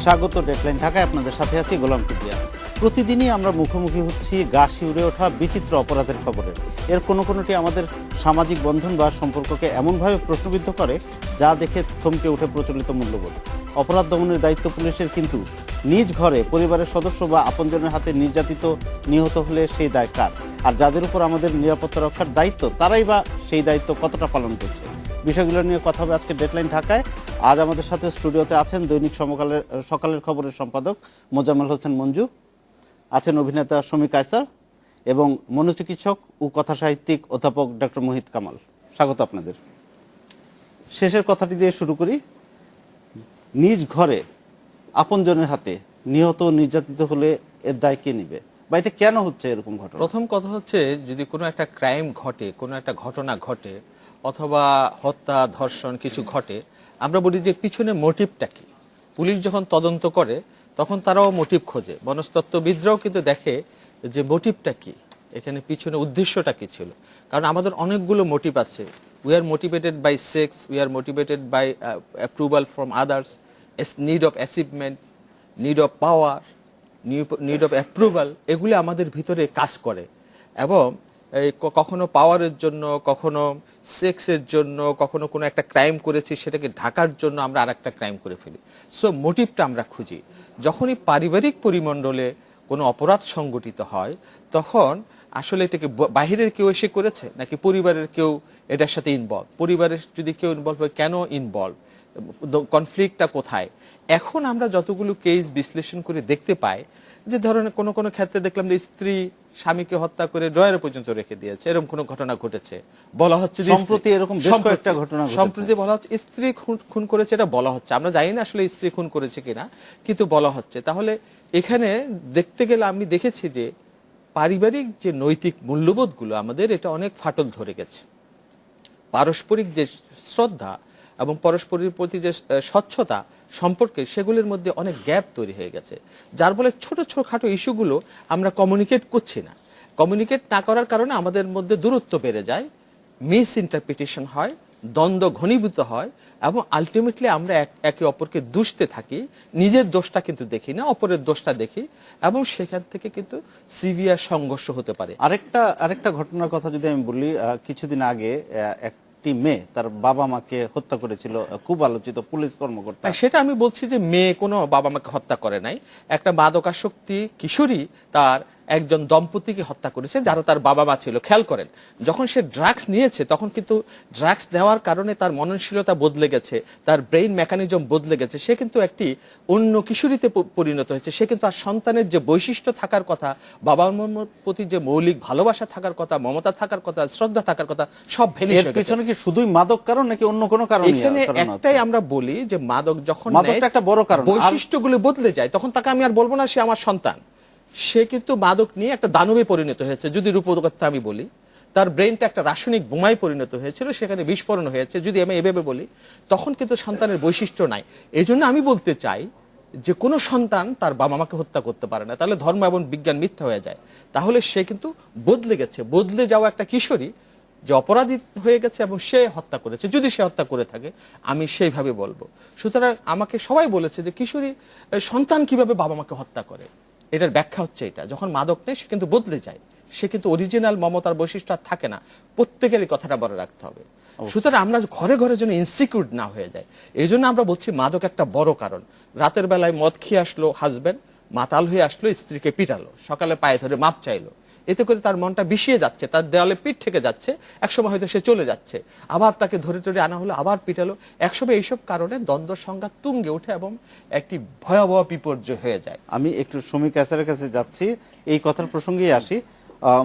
স্বাগত ডেডলাইন ঢাকায়, আপনাদের সাথে আছি গোলাম কিবরিয়া। প্রতিদিনই আমরা মুখোমুখি হচ্ছি গা শিউরে ওঠা বিচিত্র অপরাধের খবরে। এর কোনোটি আমাদের সামাজিক বন্ধন বা সম্পর্ককে এমনভাবে প্রশ্নবিদ্ধ করে যা দেখে থমকে ওঠে প্রচলিত মূল্যবোধ। অপরাধ দমনের দায়িত্ব পুলিশের, কিন্তু নিজ ঘরে পরিবারের সদস্য বা আপনজনের হাতে নির্যাতিত নিহত হলে সেই দায় কার? আর যাদের উপর আমাদের নিরাপত্তা রক্ষার দায়িত্ব, তারাই বা সেই দায়িত্ব কতটা পালন করছে? বিষয়গুলো নিয়ে কথা হবে আজকে ডেডলাইন ঢাকায়। আজ আমাদের সাথে স্টুডিওতে আছেন দৈনিক সকালের খবরের সম্পাদক মোজাম্মেল হোসেন মঞ্জু, আছেন অভিনেতা শমী কায়সার এবং মনোচিকিৎসক ও কথা সাহিত্যিক অধ্যাপক ডক্টর মোহিত কামাল। স্বাগত আপনাদের। শেষের কথাটি দিয়ে শুরু করি। নিজ ঘরে আপনজনের হাতে নিহত নির্যাতিত হলে এর দায় কে নিবে, বা এটা কেন হচ্ছে এরকম ঘটনা? প্রথম কথা হচ্ছে, যদি কোনো একটা ক্রাইম ঘটে, কোনো একটা ঘটনা ঘটে, অথবা হত্যা ধর্ষণ কিছু ঘটে, আমরা বলি যে পিছনে মোটিভটা কি। পুলিশ যখন তদন্ত করে তখন তারাও মোটিভ খোঁজে, মনস্তত্ত্ববিদরাও কিন্তু দেখে যে মোটিভটা কি, এখানে পিছনে উদ্দেশ্যটা কি ছিল। কারণ আমাদের অনেকগুলো মোটিভ আছে। We are motivated by sex, we are motivated by approval from others, need of achievement, need of power, need of approval, এগুলি আমাদের ভিতরে কাজ করে। এবং এই কখনো পাওয়ারের জন্য, কখনো সেক্সের জন্য, কখনো কোনো একটা ক্রাইম করেছি সেটাকে ঢাকার জন্য আমরা আর একটা ক্রাইম করে ফেলি। সো মোটিভটা আমরা খুঁজি। যখনই পারিবারিক পরিমণ্ডলে কোনো অপরাধ সংগঠিত হয়, তখন আসলে এটাকে বাহিরের কেউ এসে করেছে নাকি পরিবারের কেউ এটার সাথে ইনভলভ। পরিবারের যদি কেউ ইনভলভ হয়, কেন ইনভলভ, কনফ্লিক্টটা কোথায়? এখন আমরা যতগুলো কেস বিশ্লেষণ করে দেখতে পাই যে ধরনের কোনো ক্ষেত্রে দেখলাম যে স্ত্রী স্বামীকে হত্যা করে ড্রয়ারে পর্যন্ত রেখে দিয়েছে, এরকম কোনো ঘটনা ঘটেছে। বলা হচ্ছে যে সম্প্রতি এরকম বেশ কয়েকটা ঘটনা ঘটেছে। সম্প্রতি বলা হচ্ছে স্ত্রী খুন করেছে, এটা বলা হচ্ছে। আমরা জানি না আসলে স্ত্রী খুন করেছে কিনা, কিন্তু বলা হচ্ছে। তাহলে এখানে দেখতে গেলে আমি দেখেছি যে পারিবারিক যে নৈতিক মূল্যবোধগুলো আমাদের, এটা অনেক ফাটল ধরে গেছে। পারস্পরিক যে শ্রদ্ধা এবং পরস্পরের প্রতি যে স্বচ্ছতা সম্পর্কে, সেগুলোর মধ্যে অনেক গ্যাপ তৈরি হয়ে গেছে, যার ফলে ছোটখাটো ইস্যুগুলো আমরা কমিউনিকেট করছি না। কমিউনিকেট না করার কারণে আমাদের মধ্যে দূরত্ব বেড়ে যায়, মিস ইন্টারপ্রিটেশন হয়, দ্বন্দ্ব ঘনীভূত হয়, এবং আলটিমেটলি আমরা একে অপরকে দুষতে থাকি। নিজের দোষটা কিন্তু দেখি না, অপরের দোষটা দেখি, এবং সেখান থেকে কিন্তু সিভিয়ার সংঘর্ষ হতে পারে। আরেকটা ঘটনার কথা যদি আমি বলি, কিছুদিন আগে একটি মেয়ে তার বাবা মাকে হত্যা করেছিল, খুব আলোচিত পুলিশ কর্মকর্তা। সেটা আমি বলছি যে মেয়ে কোনো বাবা মাকে হত্যা করে নাই। একটা মাদকাসক্তি কিশোরী তার একজন দম্পতিকে হত্যা করেছে যারা তার বাবা মা ছিল। খেয়াল করেন, যখন সে ড্রাগস নিয়েছে তখন কিন্তু ড্রাগস নেওয়ার কারণে তার মননশীলতা বদলে গেছে, তার ব্রেইন মেকানিজম বদলে গেছে। সে কিন্তু একটি অন্য কিশোরীতে পরিণত হয়েছে। সে কিন্তু আর সন্তানের যে বৈশিষ্ট্য থাকার কথা, বাবার প্রতি যে মৌলিক ভালোবাসা থাকার কথা, মমতা থাকার কথা, শ্রদ্ধা থাকার কথা, সব ভেনিশ হয়ে গেছে। পিছনে কি শুধুই মাদক কারণ নাকি অন্য কোনো কারণ? এখানে একটাই আমরা বলি যে মাদক যখন একটা বড় কারণ, বৈশিষ্ট্যগুলো বদলে যায়, তখন তাকে আমি আর বলবো না সে আমার সন্তান। সে কিন্তু মাদক নিয়ে একটা দানবে পরিণত হয়েছে। যদি রূপকথা আমি বলি, তার ব্রেনটা একটা রাসায়নিক বোমায় পরিণত হয়েছিল, সেখানে বিস্ফোরণ হয়েছে। যদি আমি এভাবে বলি, তখন কিন্তু সন্তানের বৈশিষ্ট্য নাই। এই জন্য আমি বলতে চাই যে কোনো সন্তান তার বাবা মাকে হত্যা করতে পারে না, তাহলে ধর্ম এবং বিজ্ঞান মিথ্যা হয়ে যায়। তাহলে সে কিন্তু বদলে গেছে। বদলে যাওয়া একটা কিশোরী যে অপরাধী হয়ে গেছে এবং সে হত্যা করেছে, যদি সে হত্যা করে থাকে, আমি সেইভাবে বলবো। সুতরাং আমাকে সবাই বলেছে যে কিশোরী সন্তান কিভাবে বাবা মাকে হত্যা করে, এটার ব্যাখ্যা হচ্ছে এটা, যখন মাদক নেই সে কিন্তু বদলে যায়, সে কিন্তু অরিজিনাল মমতার বৈশিষ্ট্য আর থাকে না। প্রত্যেকেরই কথাটা বলে রাখতে হবে। সুতরাং আমরা ঘরে ঘরে যেন ইনসিকিউর না হয়ে যায়, এই জন্য আমরা বলছি মাদক একটা বড় কারণ। রাতের বেলায় মদ খেয়ে আসলো হাজবেন্ড, মাতাল হয়ে আসলো, স্ত্রীকে পিটালো, সকালে পায়ে ধরে মাপ চাইলো, এতে করে তার মনটা বিষিয়ে যাচ্ছে, তার দেওয়ালে পিঠ থেকে যাচ্ছে। একসময় হয়তো সে চলে যাচ্ছে, আবার তাকে ধরে ধরে আনা হলো, আবার পিটালো। একসময় এইসব কারণে দ্বন্দ্ব সংঘাত তুঙ্গে ওঠে এবং একটি ভয়াবহ বিপর্যয় হয়ে যায়। আমি একটু শমী কায়সারের কাছে যাচ্ছি, এই কথার প্রসঙ্গেই আসি।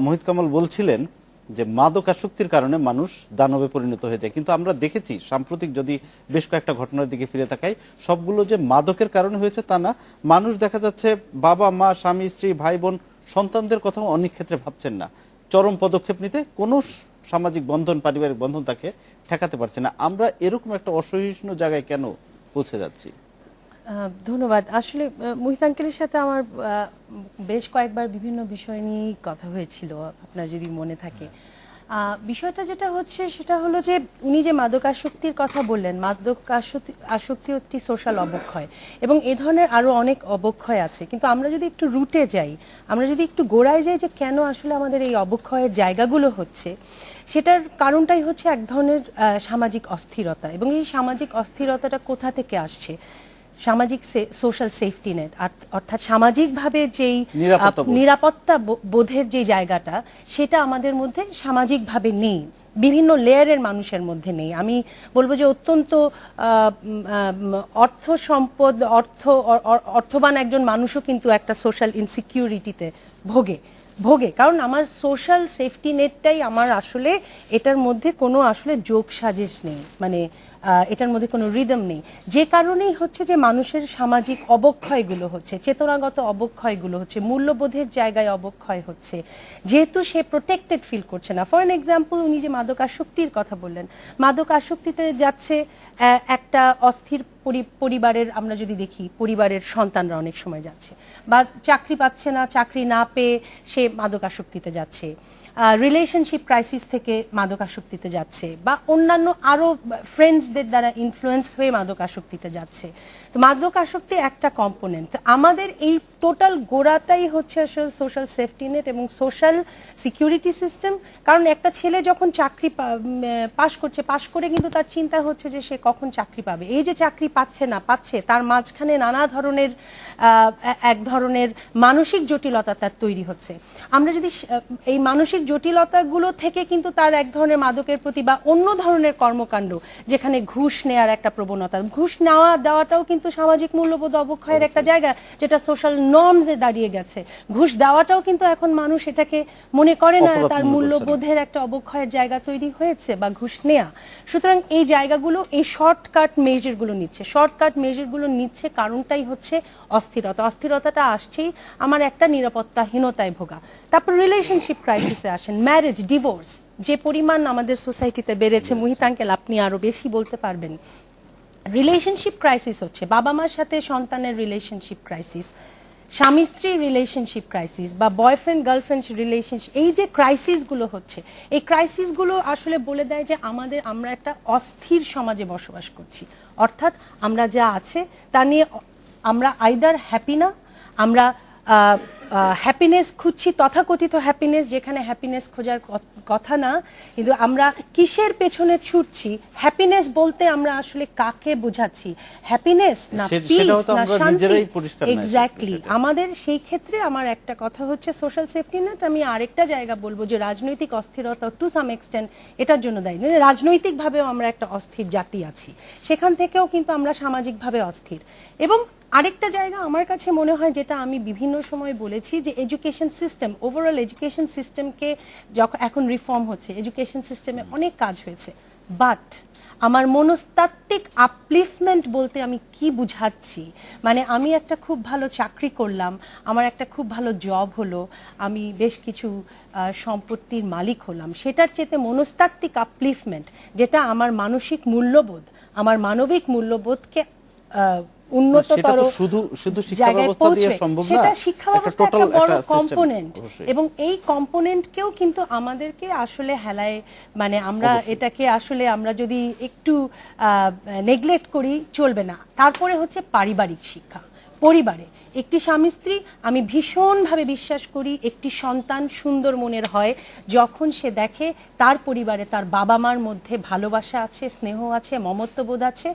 মোহিত কামাল বলছিলেন যে মাদকাসক্তির কারণে মানুষ দানবে পরিণত হয়ে যায়, কিন্তু আমরা দেখেছি সাম্প্রতিক, যদি বেশ কয়েকটা ঘটনার দিকে ফিরে তাকাই, সবগুলো যে মাদকের কারণে হয়েছে তা না। মানুষ দেখা যাচ্ছে বাবা মা, স্বামী স্ত্রী, ভাই বোন, সন্তানদের কথাও অনেক ক্ষেত্রে ভাবছেন না। চরম পদক্ষেপ নিতে কোনো সামাজিক বন্ধন, পারিবারিক বন্ধন তাকে ঠেকাতে পারছে না। আমরা এরকম একটা অসহিষ্ণু জায়গায় কেন পৌঁছে যাচ্ছি? ধন্যবাদ। আসলে মোহিত আঙ্কেলের সাথে আমার বেশ কয়েকবার বিভিন্ন বিষয় নিয়ে কথা হয়েছিল, আপনার যদি মনে থাকে। বিষয়টা যেটা হচ্ছে সেটা হলো যে উনি যে মাদকাসক্তির কথা বললেন, আসক্তি একটি সোশ্যাল অবক্ষয় এবং এ ধরনের আরো অনেক অবক্ষয় আছে, কিন্তু আমরা যদি একটু রুটে যাই, আমরা যদি একটু গোড়ায় যাই যে কেন আসলে আমাদের এই অবক্ষয়ের জায়গাগুলো হচ্ছে, সেটার কারণটাই হচ্ছে এক ধরনের সামাজিক অস্থিরতা। এবং এই সামাজিক অস্থিরতাটা কোথা থেকে আসছে? সামাজিক সোশ্যাল সেফটি নেট, অর্থাৎ সামাজিকভাবে যেই নিরাপত্তা বোধের যে জায়গাটা, সেটা আমাদের মধ্যে সামাজিকভাবে নেই, বিভিন্ন লেয়ারের মানুষের মধ্যে নেই। আমি বলবো যে অত্যন্ত অর্থ সম্পদ অর্থবান একজন মানুষও কিন্তু একটা সোশ্যাল ইনসিকিউরিটিতে ভোগে, কারণ আমার সোশ্যাল সেফটি নেটটাই আমার আসলে এটার মধ্যে কোনো আসলে যোগ সাজেশ নেই, মানে এটার মধ্যে কোনো রিদম নেই, যে কারণেই হচ্ছে যে মানুষের সামাজিক অবক্ষয়গুলো হচ্ছে, চেতনাগত অবক্ষয়গুলো হচ্ছে, মূল্যবোধের জায়গায় অবক্ষয় হচ্ছে, যেহেতু সে প্রোটেক্টেড ফিল করছে না। ফর এন এক্সাম্পল, উনি যে মাদক আসক্তির কথা বললেন, মাদক আসক্তিতে যাচ্ছে একটা অস্থির পরিবারের, আমরা যদি দেখি পরিবারের সন্তানরা অনেক সময় যাচ্ছে, বা চাকরি পাচ্ছে না, চাকরি না পেয়ে সে মাদক আসক্তিতে যাচ্ছে, রিলেশনশিপ ক্রাইসিস থেকে মাদক আসক্তিতে যাচ্ছে, বা অন্যান্য আরো ফ্রেন্ডসদের দ্বারা ইনফ্লুয়েন্স হয়ে মাদক আসক্তিতে যাচ্ছে। তো মাদক আসক্তি একটা কম্পোনেন্ট। আমাদের এই টোটাল গোড়াটাই হচ্ছে আসলে সোশ্যাল সেফটি নেট এবং সোশ্যাল সিকিউরিটি সিস্টেম। কারণ একটা ছেলে যখন চাকরি পাশ করে কিন্তু তার চিন্তা হচ্ছে যে সে কখন চাকরি পাবে। এই যে চাকরি পাচ্ছে, তার মাঝখানে নানা ধরনের এক ধরনের মানসিক জটিলতা তার তৈরি হচ্ছে। আমরা যদি এই মানসিক জটিলতাগুলো থেকে কিন্তু তার এক ধরনের মাদকের প্রতি বা অন্য ধরনের কর্মকাণ্ড, যেখানে ঘুষ নেওয়ার একটা প্রবণতা, ঘুষ দেওয়াটাও কিন্তু সামাজিক মূল্যবোধ অবক্ষয়ের একটা জায়গা, যেটা সোশ্যাল নর্মসে দাঁড়িয়ে গেছে। ঘুষ দেওয়াটাও কিন্তু এখন মানুষ এটাকে মনে করে না, তার মূল্যবোধের একটা অবক্ষয়ের জায়গা তৈরি হয়েছে, বা ঘুষ নেয়া। সুতরাং এই জায়গাগুলো, এই শর্টকাট মেজারগুলো নিচ্ছে কারণটাই হচ্ছে অস্থিরতাটা আসছেই আমার একটা নিরাপত্তাহীনতায় ভোগা। তারপর রিলেশনশিপ ক্রাইসিসে আসেন, ম্যারেজ, ডিভোর্স যে পরিমাণ আমাদের সোসাইটিতে বেড়েছে, মুহিত আঙ্কেল আপনি আরো বেশি বলতে পারবেন। রিলেশনশিপ ক্রাইসিস হচ্ছে বাবা মার সাথে সন্তানের রিলেশনশিপ ক্রাইসিস, স্বামী স্ত্রীর রিলেশনশিপ ক্রাইসিস, বা বয়ফ্রেন্ড গার্লফ্রেন্ড রিলেশনশিপ। এই যে ক্রাইসিসগুলো হচ্ছে, এই ক্রাইসিসগুলো আসলে বলে দেয় যে আমরা একটা অস্থির সমাজে বসবাস করছি। অর্থাৎ আমরা যা আছে তা নিয়ে আমরা আইদার হ্যাপি না, আমরা হ্যাপিনেস খুঁজছি, তথাকথিত হ্যাপিনেস, যেখানে হ্যাপিনেস খোঁজার কথা না, কিন্তু আমরা কিসের পেছনে ছুটছি? হ্যাপিনেস বলতে আমরা আসলে কাকে বোঝাচ্ছি? হ্যাপিনেস না পিস না শান্তি? এক্স্যাক্টলি। আমাদের সেই ক্ষেত্রে আমার একটা কথা হচ্ছে সোশ্যাল সেফটি নেট। আমি আরেকটা জায়গা বলবো যে রাজনৈতিক অস্থিরতা টু সাম এক্সটেন্ট এটার জন্য দায়ী। রাজনৈতিকভাবেও আমরা একটা অস্থির জাতি আছি, সেখান থেকেও কিন্তু আমরা সামাজিকভাবে অস্থির। এবং আরেকটা জায়গা আমার কাছে মনে হয়, যেটা আমি বিভিন্ন সময় বলেছি, যে এডুকেশন সিস্টেম, ওভারঅল এডুকেশন সিস্টেমকে যখন এখন রিফর্ম হচ্ছে, এডুকেশন সিস্টেমে অনেক কাজ হয়েছে, বাট আমার মনস্তাত্ত্বিক আপলিফমেন্ট বলতে আমি কি বুঝাচ্ছি, মানে আমি একটা খুব ভালো চাকরি করলাম, আমার একটা খুব ভালো জব হলো, আমি বেশ কিছু সম্পত্তির মালিক হলাম, সেটার চেয়ে মনস্তাত্ত্বিক আপলিফমেন্ট, যেটা আমার মানসিক মূল্যবোধ, আমার মানবিক মূল্যবোধকে উন্নততর জায়গায় পৌঁছে, সেটা শিক্ষা ব্যবস্থা একটা বড় কম্পোনেন্ট। এবং এই কম্পোনেন্টকেও কিন্তু আমাদেরকে আসলে হেলায়, মানে আমরা এটাকে আসলে আমরা যদি একটু নেগলেক্ট করি চলবে না। তারপরে হচ্ছে পারিবারিক শিক্ষা। পরিবারে একটি স্বামী স্ত্রী, আমি ভীষণভাবে বিশ্বাস করি একটি সন্তান সুন্দর মনের হয় যখন সে দেখে তার পরিবারে তার বাবা মার মধ্যে ভালোবাসা আছে, স্নেহ আছে, মমত্ববোধ আছে,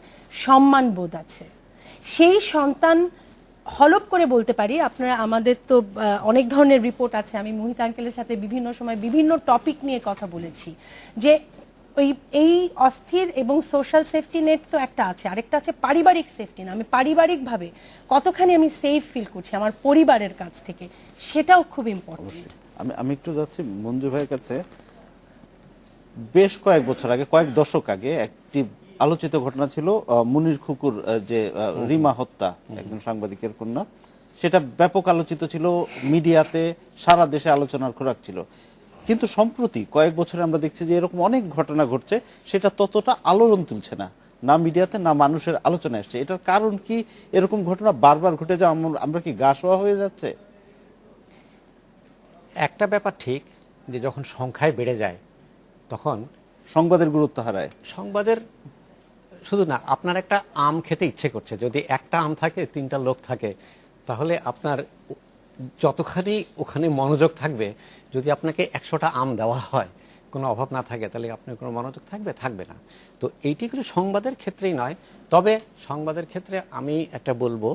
সম্মানবোধ আছে। সেই সন্তান, হলপ করে বলতে পারি, আপনারা, আমাদের তো অনেক ধরনের রিপোর্ট আছে, আমি মুহিত আঙ্কেলের সাথে বিভিন্ন সময় বিভিন্ন টপিক নিয়ে কথা বলেছি, যে এই অস্থির এবং সোশ্যাল সেফটি নেট তো একটা আছে, আরেকটা আছে পারিবারিক সেফটি নেট। আমি পারিবারিকভাবে কতখানি আমি সেফ ফিল করছি আমার পরিবারের কাছ থেকে, সেটাও খুব ইম্পর্টেন্ট। আমি একটু যাচ্ছি মঞ্জু ভাইয়ের কাছে। বেশ কয়েক বছর আগে, কয়েক দশক আগে একটি আলোচিত ঘটনা ছিল মুনির খুকুর যে রিমা হত্যা, একজন সাংবাদিকের কন্যা, সেটা ব্যাপক আলোচিত ছিল, মিডিয়াতে সারা দেশে আলোচনার খোরাক ছিল। কিন্তু সম্প্রতি কয়েক বছরে আমরা দেখছি যে এরকম অনেক ঘটনা ঘটছে, সেটা ততটা আলোড়ন তুলছে না, না মিডিয়াতে না মানুষের আলোচনা আসছে। এটার কারণ কি? এরকম ঘটনা বারবার ঘটে যাওয়া, আমরা কি গা শোয়া হয়ে যাচ্ছে? একটা ব্যাপার ঠিক, যে যখন সংখ্যায় বেড়ে যায় তখন সংবাদের গুরুত্ব হারায়। সংবাদের শুধু না, আপনার একটা আম খেতে ইচ্ছে করছে, যদি একটা আম থাকে 3টা লোক থাকে, তাহলে আপনার যতখানি ওখানে মনোযোগ থাকবে, যদি আপনাকে 100টা আম দেওয়া হয়, কোনো অভাব না থাকে, তাহলে আপনার কোনো মনোযোগ থাকবে না। তো এইটি কোনো সংবাদের ক্ষেত্রেই নয়। তবে সংবাদের ক্ষেত্রে আমি একটা বলবো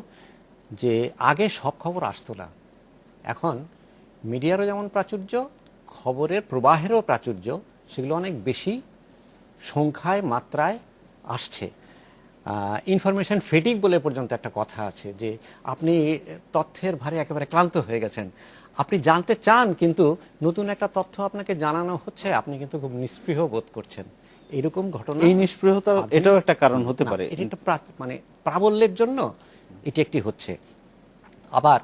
যে আগে সব খবর আসতো না, এখন মিডিয়ারও যেমন প্রাচুর্য, খবরের প্রবাহেরও প্রাচুর্য, সেগুলো অনেক বেশি সংখ্যায় মাত্রায় আসছে। ইনফরমেশন ফেটিক বলে পর্যন্ত একটা কথা আছে, যে আপনি তথ্যের ভারে একেবারে ক্লান্ত হয়ে গেছেন, আপনি জানতে চান কিন্তু নতুন একটা তথ্য আপনাকে জানানো হচ্ছে, আপনি কিন্তু খুব নিস্পৃহ বোধ করছেন। এরকম ঘটনা, এই নিষ্পৃহতার এটাও একটা কারণ হতে পারে। এটা একটা মানে প্রাবল্যের জন্য এটি একটি হচ্ছে। আবার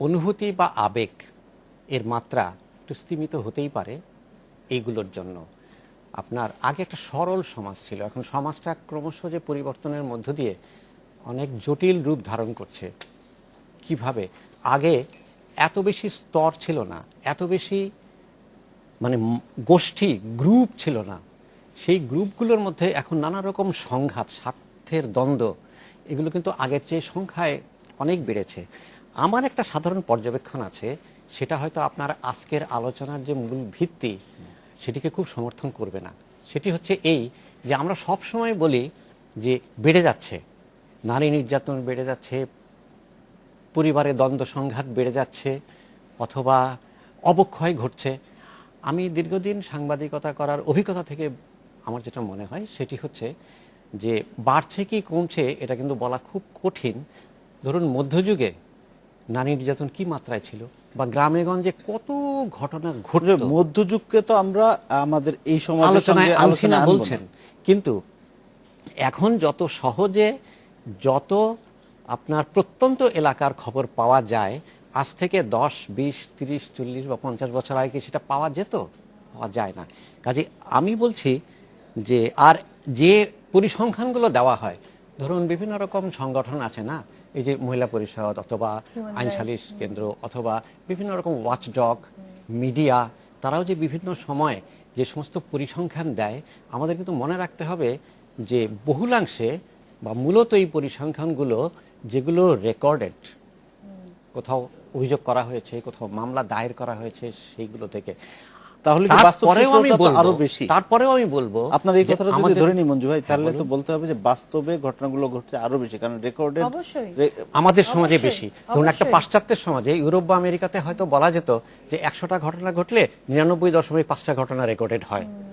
অনুভূতি বা আবেগ এর মাত্রা একটু স্তিমিত হতেই পারে এইগুলোর জন্য। আপনার আগে একটা সরল সমাজ ছিল, এখন সমাজটা ক্রমশ যে পরিবর্তনের মধ্য দিয়ে অনেক জটিল রূপ ধারণ করছে। কিভাবে? আগে এত বেশি স্তর ছিল না, এত বেশি মানে গোষ্ঠী, গ্রুপ ছিল না। সেই গ্রুপগুলোর মধ্যে এখন নানা রকম সংঘাত, স্বার্থের দ্বন্দ্ব, এগুলো কিন্তু আগের চেয়ে সংখ্যায় অনেক বেড়েছে। আমার একটা সাধারণ পর্যবেক্ষণ আছে, সেটা হয়তো আপনার আজকের আলোচনার যে মূল ভিত্তি সেটিকে খুব সমর্থন করবে না। সেটি হচ্ছে এই, যে আমরা সব সময় বলি যে বেড়ে যাচ্ছে, নারী নির্যাতন বেড়ে যাচ্ছে, পরিবারে দ্বন্দ্ব সংঘাত বেড়ে যাচ্ছে, অথবা অবক্ষয় ঘটছে। আমি দীর্ঘদিন সাংবাদিকতা করার অভিজ্ঞতা থেকে আমার যেটা মনে হয় সেটি হচ্ছে যে বাড়ছে কি কমছে এটা কিন্তু বলা খুব কঠিন। ধরুন মধ্যযুগে নারী নির্যাতন কি মাত্রায় ছিল, বা গ্রামে গঞ্জে কত ঘটনা ঘটল, মধ্যযুগকে তো আমরা আমাদের এই সমাজের আলোচনায় সঙ্গে আনছি না আলোচনায় আনবো বলছেন, না। কিন্তু এখন যত সহজে, যত আপনার প্রত্যন্ত এলাকার খবর পাওয়া যায়, আজ থেকে 10, 20, 30, 40 বা 50 বছর আগে সেটা পাওয়া যেত, পাওয়া যায় না। কাজে আমি বলছি যে, আর যে পরিসংখ্যানগুলো দেওয়া হয়, ধরুন বিভিন্ন রকম সংগঠন আছে না, এই যে মহিলা পরিষদ অথবা আইন সালিশ কেন্দ্র অথবা বিভিন্ন রকম ওয়াচডগ, মিডিয়া, তারাও যে বিভিন্ন সময় যে সমস্ত পরিসংখ্যান দেয়, আমাদের কিন্তু মনে রাখতে হবে যে বহুলাংশে বা মূলত এই পরিসংখ্যানগুলো যেগুলো রেকর্ডেড, কোথাও অভিযোগ করা হয়েছে, কোথাও মামলা দায়ের করা হয়েছে, সেইগুলো থেকে। তাহলে কি বাস্তব চিত্রটা তো আরো বেশি? তারপরেও আমি বলবো আপনার এই কথাটা যদি ধরে নিই মঞ্জু ভাই, তাহলে তো বলুন। বলতে হবে যে বাস্তবে ঘটনাগুলো ঘটছে আরো বেশি, কারণ রেকর্ডেড অবশ্যই। আমাদের সমাজে অবশ্যই, বেশি। ধরুন একটা অবশ্যই। পাশ্চাত্যের সমাজে, ইউরোপ বা আমেরিকাতে হয়তো বলা যেত যে 100টা ঘটনা ঘটলে 99.5টা ঘটনা রেকর্ডেড হয়।